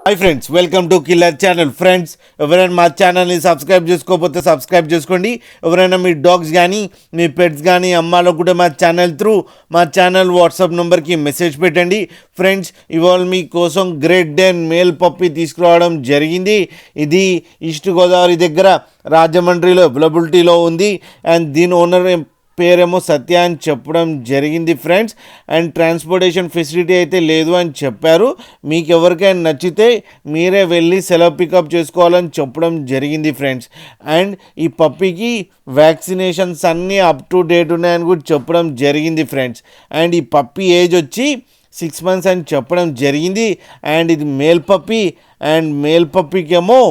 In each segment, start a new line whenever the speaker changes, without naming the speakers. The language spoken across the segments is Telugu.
Hi friends, welcome to killer channel. Friends, ఎవరైనా మా ఛానల్ని సబ్స్క్రైబ్ చేసుకోకపోతే సబ్స్క్రైబ్ చేసుకోండి. ఎవరైనా మీ డాగ్స్ కానీ మీ పెట్స్ కానీ అమ్మాలో కూడా మా ఛానల్ వాట్సాప్ నెంబర్కి మెసేజ్ పెట్టండి. ఫ్రెండ్స్, ఇవాళ మీకోసం గ్రేట్ డెన్ మేల్ పప్పి తీసుకురావడం జరిగింది. ఇది ఈస్ట్ గోదావరి దగ్గర రాజమండ్రిలో అవైలబిలిటీలో ఉంది. అండ్ దీని ఓనర్ పేరేమో సత్య అని చెప్పడం జరిగింది ఫ్రెండ్స్. అండ్ ట్రాన్స్పోర్టేషన్ ఫెసిలిటీ అయితే లేదు అని చెప్పారు. మీకు ఎవరికైనా నచ్చితే మీరే వెళ్ళి సెలవు పికప్ చేసుకోవాలని చెప్పడం జరిగింది ఫ్రెండ్స్. అండ్ ఈ పప్పీకి వ్యాక్సినేషన్స్ అన్నీ అప్ టు డేట్ ఉన్నాయని కూడా చెప్పడం జరిగింది ఫ్రెండ్స్. అండ్ ఈ పప్పీ ఏజ్ వచ్చి 6 months అని చెప్పడం జరిగింది. అండ్ ఇది మేల్ పప్పీ. అండ్ మేల్ పప్పీకేమో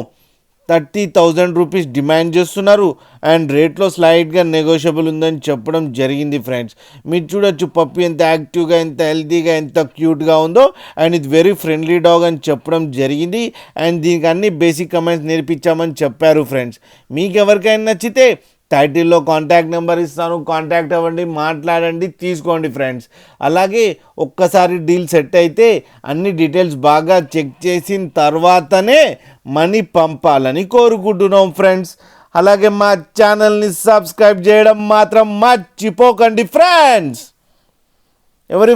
30,000 రూపీస్ డిమాండ్ చేస్తున్నారు. అండ్ రేట్లో స్లైడ్గా నెగోషియబుల్ ఉందని చెప్పడం జరిగింది ఫ్రెండ్స్. మీరు చూడొచ్చు పప్పి ఎంత యాక్టివ్గా, ఎంత హెల్తీగా, ఎంత క్యూట్గా ఉందో. అండ్ ఇది వెరీ ఫ్రెండ్లీ డాగ్ అని చెప్పడం జరిగింది. అండ్ దీనికి అన్ని బేసిక్ కమెంట్స్ నేర్పించామని చెప్పారు ఫ్రెండ్స్. మీకు ఎవరికైనా నచ్చితే టైటిల్లో కాంటాక్ట్ నెంబర్ ఇస్తాను, కాంటాక్ట్ అవ్వండి, మాట్లాడండి, తీసుకోండి ఫ్రెండ్స్. అలాగే ఒక్కసారి డీల్ సెట్ అయితే అన్ని డీటెయిల్స్ బాగా చెక్ చేసిన తర్వాతనే మనీ పంపాలని కోరుకుంటున్నాం ఫ్రెండ్స్. అలాగే మా ఛానల్ని సబ్స్క్రైబ్ చేయడం మాత్రం మర్చిపోకండి ఫ్రెండ్స్. ఎవరి